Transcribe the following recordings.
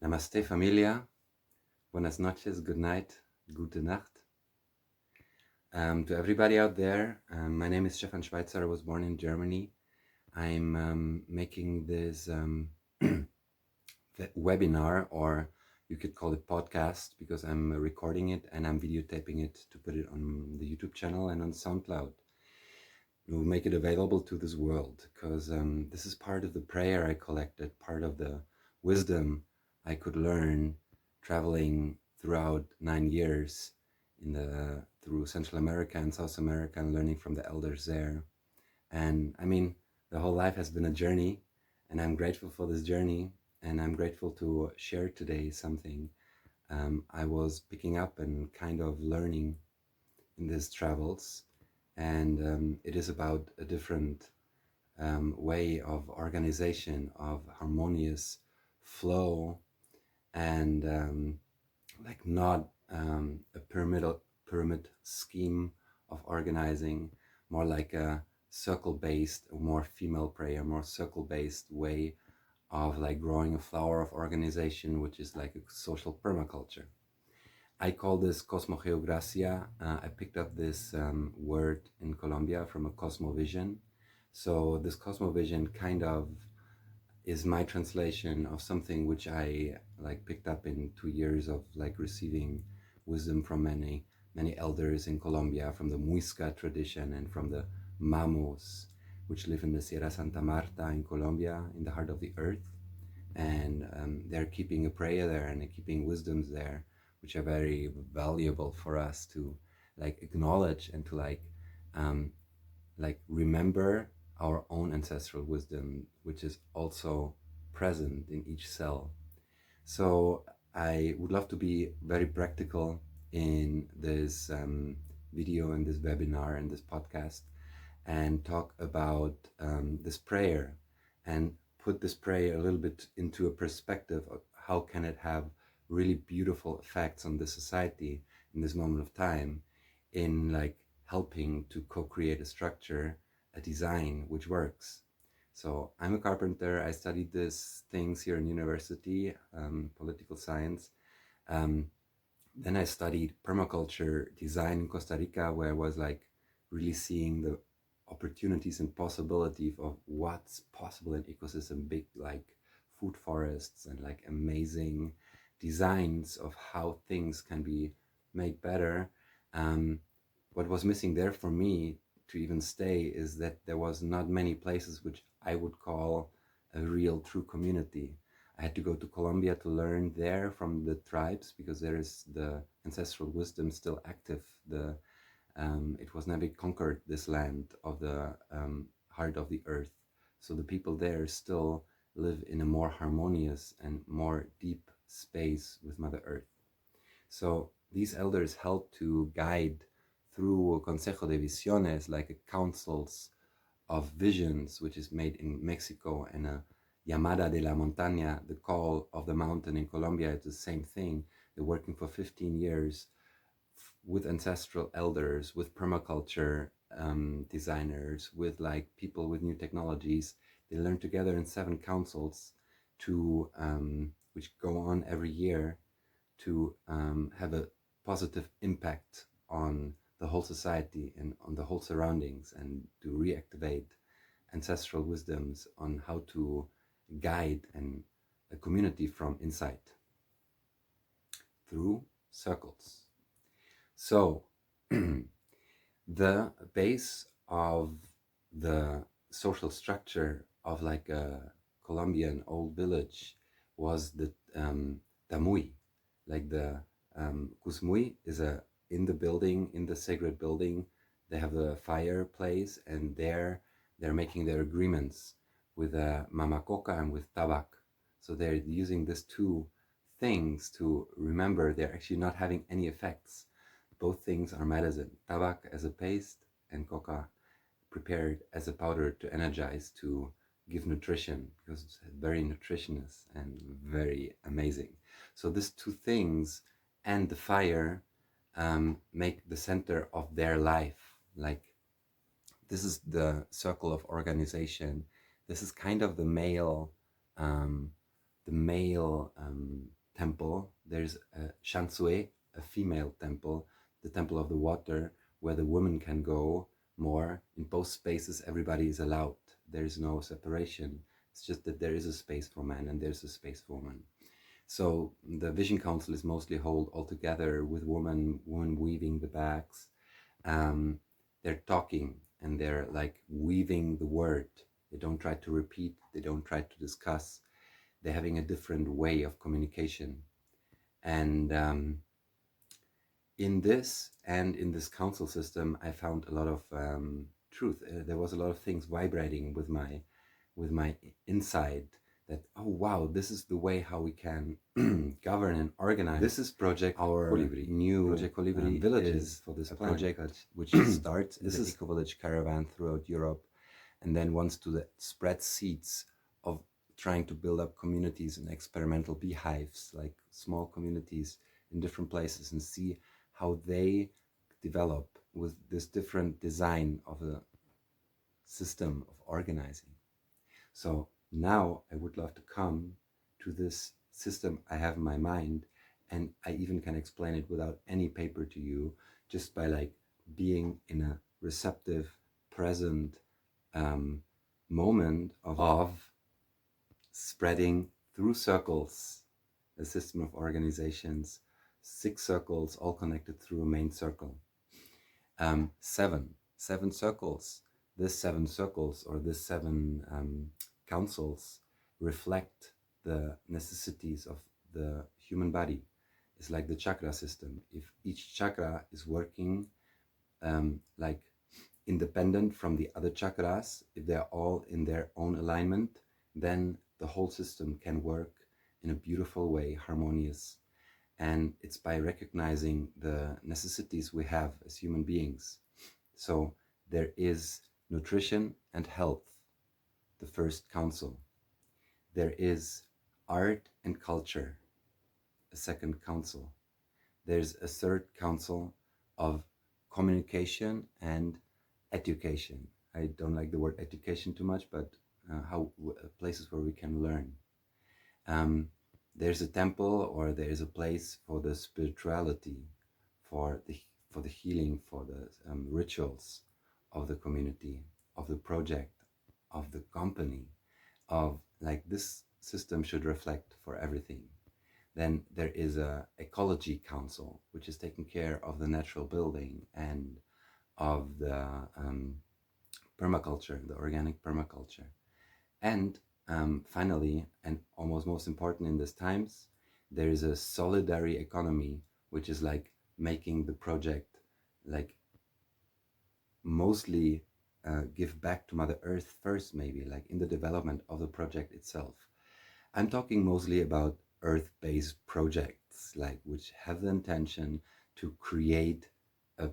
Namaste familia, buenas noches, good night, gute Nacht. To everybody out there, my name is Stefan Schweitzer. I was born in Germany. I'm making this webinar, or you could call it podcast, because I'm recording it and I'm videotaping it to put it on the YouTube channel and on SoundCloud. We'll make it available to this world, because this is part of the prayer I collected, part of the wisdom I could learn traveling throughout 9 years through Central America and South America and learning from the elders there. And I mean, the whole life has been a journey, and I'm grateful for this journey, and I'm grateful to share today something I was picking up and kind of learning in these travels. And it is about a different way of organization, of harmonious flow, and like not a pyramid scheme of organizing, more like a circle-based, more female prayer, more circle-based way of like growing a flower of organization, which is like a social permaculture. I call this CosmoGeoCracia. I picked up this word in Colombia from a cosmovision. So this cosmovision kind of is my translation of something which I like picked up in 2 years of like receiving wisdom from many elders in Colombia, from the Muisca tradition and from the Mamos, which live in the Sierra Santa Marta in Colombia, in the heart of the earth. And they're keeping a prayer there and they're keeping wisdoms there, which are very valuable for us to like acknowledge and to like remember our own ancestral wisdom, which is also present in each cell. So I would love to be very practical in this video and this webinar and this podcast, and talk about this prayer and put this prayer a little bit into a perspective of how can it have really beautiful effects on the society in this moment of time, in like helping to co-create a structure, a design which works. So I'm a carpenter. I studied these things here in university, political science. Then I studied permaculture design in Costa Rica, where I was like really seeing the opportunities and possibility of what's possible in ecosystem, big like food forests and like amazing designs of how things can be made better. What was missing there for me to even stay is that there was not many places which I would call a real true community. I had to go to Colombia to learn there from the tribes, because there is the ancestral wisdom still active. It was never conquered, this land of the heart of the earth. So the people there still live in a more harmonious and more deep space with Mother Earth. So these elders help to guide through Consejo de Visiones, like a councils of visions, which is made in Mexico, and a Llamada de la Montaña, the call of the mountain in Colombia. It's the same thing. They're working for 15 years with ancestral elders, with permaculture designers, with like people with new technologies. They learn together in 7 councils to which go on every year, to have a positive impact on the whole society and on the whole surroundings, and to reactivate ancestral wisdoms on how to guide a community from inside through circles. So the base of the social structure of like a Colombian old village was the Tamuy. Like the Cusmuy is in the building, in the sacred building, they have a fireplace, and there they're making their agreements with Mama Coca and with Tabac. So they're using these 2 things to remember they're actually not having any effects. Both things are medicine. Tabac as a paste, and Coca prepared as a powder to energize, to give nutrition, because it's very nutritious and very amazing. So these 2 things and the fire make the center of their life. Like, this is the circle of organization. This is kind of the male the male temple. There's a shansue, a female temple, the temple of the water, where the woman can go more. In both spaces, everybody is allowed. There is no separation. It's just that there is a space for man and there's a space for woman. So the Vision Council is mostly held all together with women weaving the bags. They're talking and they're like weaving the word. They don't try to repeat, they don't try to discuss. They're having a different way of communication. And in this council system, I found a lot of truth. There was a lot of things vibrating with my inside, that, oh wow, this is the way how we can govern and organize. This is project our Colibri, new project Colibri villages for this project, which starts as an eco-village caravan throughout Europe, and then wants to spread seeds of trying to build up communities and experimental beehives, like small communities in different places, and see how they develop with this different design of a system of organizing. So now I would love to come to this system I have in my mind, and I even can explain it without any paper to you, just by like being in a receptive, present moment of spreading through circles, a system of organizations, 6 circles all connected through a main circle. 7 circles. This 7 circles, or this 7 councils, reflect the necessities of the human body. It's like the chakra system. If each chakra is working like independent from the other chakras, if they're all in their own alignment, then the whole system can work in a beautiful way, harmonious. And it's by recognizing the necessities we have as human beings. So there is nutrition and health, the first council. There is art and culture, a second council. There's a third council of communication and education. I don't like the word education too much, but places where we can learn. There's a temple, or there is a place for the spirituality, for the healing, for the rituals of the community, of the project, of the company, of like this system should reflect for everything. Then there is a ecology council, which is taking care of the natural building and of the permaculture, the organic permaculture. And finally, and almost most important in these times, there is a solidary economy, which is like making the project like mostly give back to Mother Earth first, maybe like in the development of the project itself. I'm talking mostly about earth-based projects, like which have the intention to create a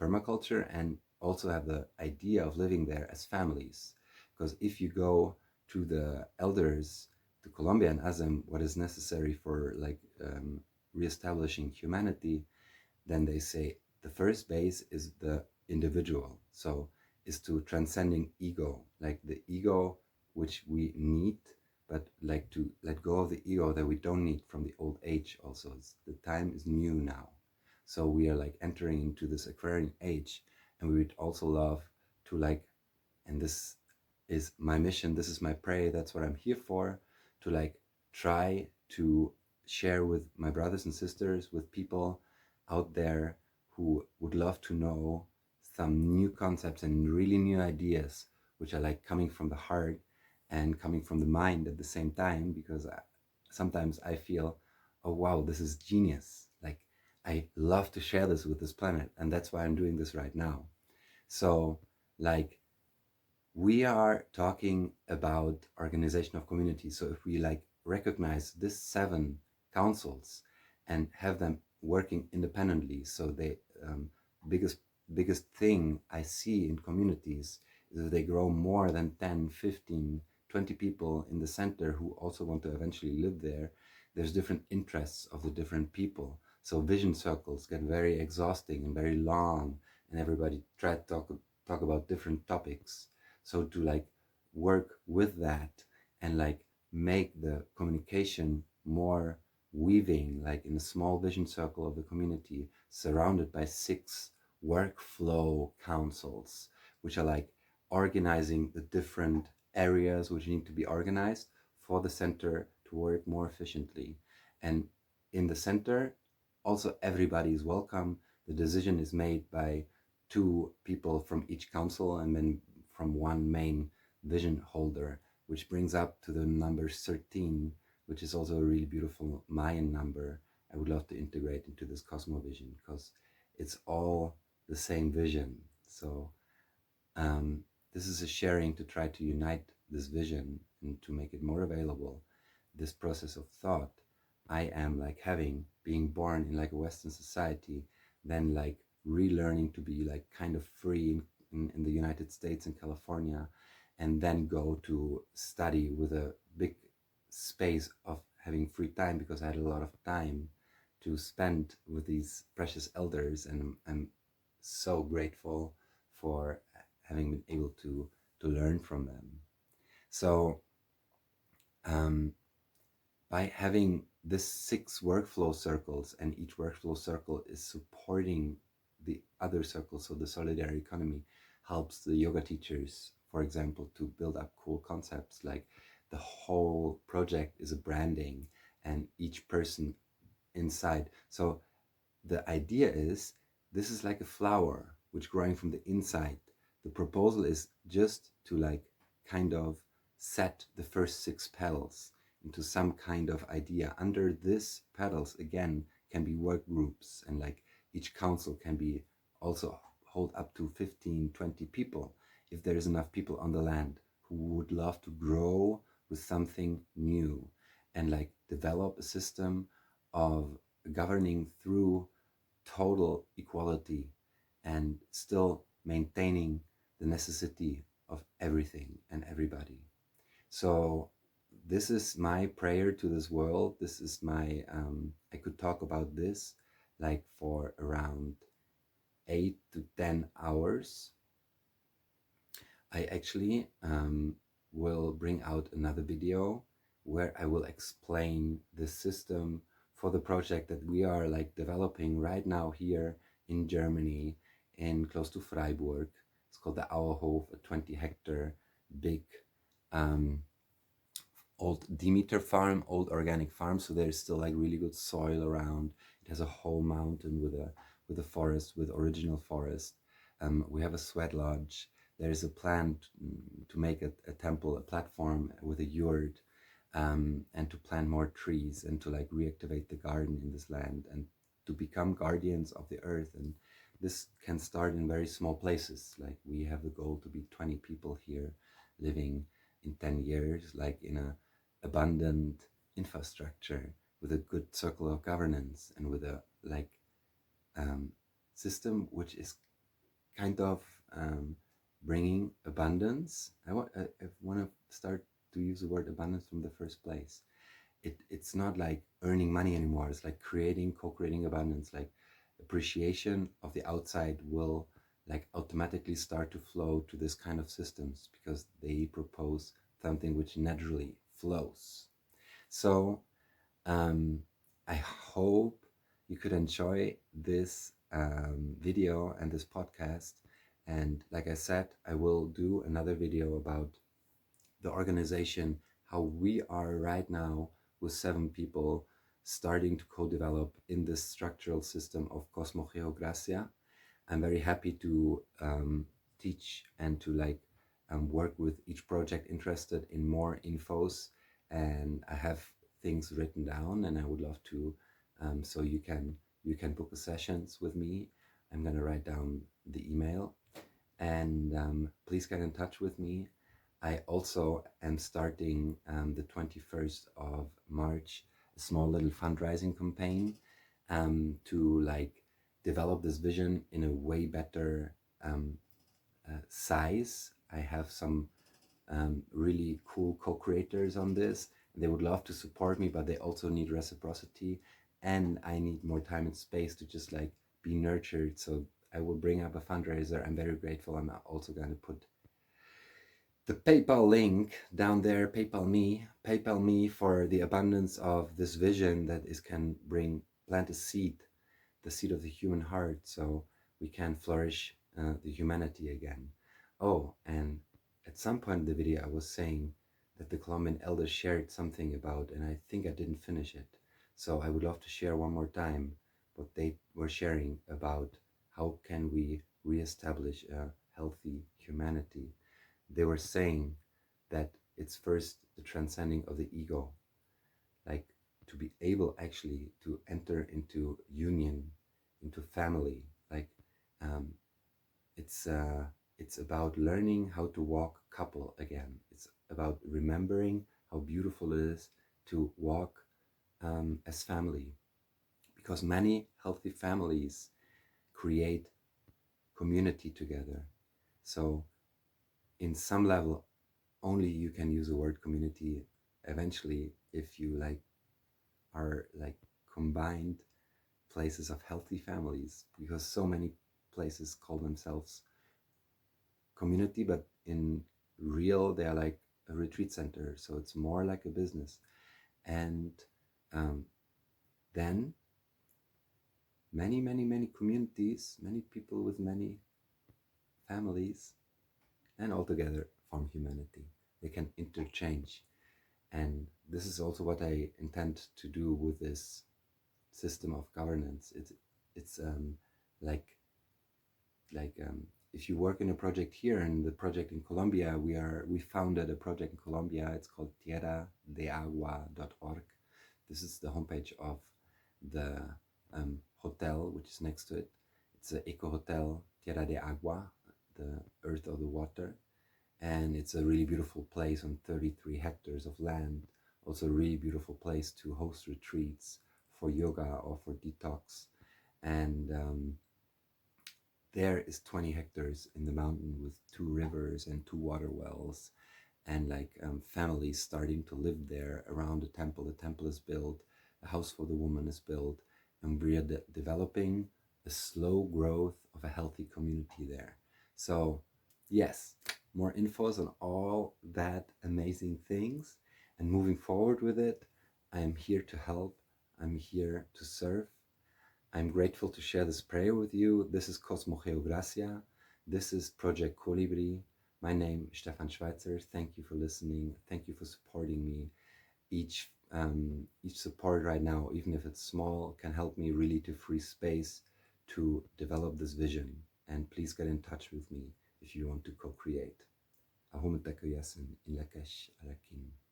permaculture, and also have the idea of living there as families. Because if you go to the elders, to Colombia and ask them what is necessary for like reestablishing humanity, then they say the first base is the individual. So is to transcending ego, like the ego which we need, but like to let go of the ego that we don't need from the old age also. The time is new now. So we are like entering into this Aquarian age, and we would also love to like, and this is my mission, this is my prayer, that's what I'm here for, to like try to share with my brothers and sisters, with people out there who would love to know some new concepts and really new ideas, which are like coming from the heart and coming from the mind at the same time, because sometimes I feel, oh wow, this is genius. Like I love to share this with this planet, and that's why I'm doing this right now. So like we are talking about organization of communities. So if we like recognize these 7 councils and have them working independently, so they biggest thing I see in communities is that they grow more than 10, 15, 20 people in the center who also want to eventually live there. There's different interests of the different people. So vision circles get very exhausting and very long, and everybody try to talk about different topics. So to like work with that and like make the communication more weaving, like in a small vision circle of the community, surrounded by 6 workflow councils, which are like organizing the different areas which need to be organized for the center to work more efficiently. And in the center, also everybody is welcome. The decision is made by 2 people from each council and then from one main vision holder, which brings up to the number 13, which is also a really beautiful Mayan number. I would love to integrate into this Cosmo vision because it's all the same vision. So this is a sharing to try to unite this vision and to make it more available. This process of thought I am like having, being born in like a Western society, then like relearning to be like kind of free in the United States and California, and then go to study with a big space of having free time because I had a lot of time to spend with these precious elders, and I'm so grateful for having been able to learn from them. So by having this 6 workflow circles, and each workflow circle is supporting the other circles, so the solidarity economy helps the yoga teachers, for example, to build up cool concepts like the whole project is a branding and each person inside. So the idea is this is like a flower which growing from the inside. The proposal is just to like kind of set the first 6 petals into some kind of idea. Under this petals again can be work groups, and like each council can be also hold up to 15-20 people if there is enough people on the land who would love to grow with something new and like develop a system of governing through total equality and still maintaining the necessity of everything and everybody. So this is my prayer to this world. This is my, I could talk about this like for around 8 to 10 hours. I actually will bring out another video where I will explain the system for the project that we are like developing right now here in Germany, in close to Freiburg. It's called the Auerhof, a 20-hectare big old Demeter farm, old organic farm. So there's still like really good soil around. It has a whole mountain with a forest, with original forest. We have a sweat lodge. There is a plan to make a temple, a platform with a yurt, and to plant more trees and to like reactivate the garden in this land and to become guardians of the earth. And this can start in very small places. Like we have the goal to be 20 people here living in 10 years, like in a abundant infrastructure with a good circle of governance and with a like system which is kind of bringing abundance. I want to start to use the word abundance from the first place. It's not like earning money anymore. It's like creating, co-creating abundance. Like appreciation of the outside will like automatically start to flow to this kind of systems because they propose something which naturally flows. So I hope you could enjoy this video and this podcast. And like I said, I will do another video about the organization, how we are right now with 7 people starting to co-develop in this structural system of CosmoGeoCracia. I'm very happy to teach and to like work with each project interested in more infos, and I have things written down and I would love to so you can book a sessions with me. I'm gonna write down the email, and please get in touch with me. I also am starting the 21st of March a small little fundraising campaign to like develop this vision in a way better size. I have some really cool co-creators on this. They would love to support me, but they also need reciprocity, and I need more time and space to just like be nurtured. So I will bring up a fundraiser. I'm very grateful. I'm also going to put the PayPal link down there, PayPal me for the abundance of this vision that is can plant a seed, the seed of the human heart, so we can flourish the humanity again. Oh, and at some point in the video, I was saying that the Colombian elders shared something about, and I think I didn't finish it. So I would love to share one more time what they were sharing about how can we reestablish a healthy humanity. They were saying that it's first the transcending of the ego, like to be able actually to enter into union, into family. Like um, it's uh, it's about learning how to walk couple again. It's about remembering how beautiful it is to walk as family, because many healthy families create community together. So in some level, only you can use the word community eventually if you are combined places of healthy families, because so many places call themselves community, but in real they are like a retreat center, so it's more like a business. And um, then many communities, many people with many families, and all together form humanity. They can interchange. And this is also what I intend to do with this system of governance. It's like if you work in a project here and the project in Colombia, we founded a project in Colombia. It's called tierradeaguacristal.org. This is the homepage of the hotel which is next to it. It's an EcoHotel, Tierra de Agua, the earth of the water, and it's a really beautiful place on 33 hectares of land. Also a really beautiful place to host retreats for yoga or for detox. And there is 20 hectares in the mountain with 2 rivers and 2 water wells, and families starting to live there around the temple. The temple is built, a house for the woman is built, and we are developing a slow growth of a healthy community there. So yes, more infos on all that amazing things, and moving forward with it. I am here to help, I'm here to serve. I'm grateful to share this prayer with you. This is CosmoGeoCracia. This is Project Colibri. My name is Stefan Schweitzer. Thank you for listening. Thank you for supporting me. Each support right now, even if it's small, can help me really to free space to develop this vision. And please get in touch with me if you want to co-create. Ahumetakoyasin in Lakesh Alakim.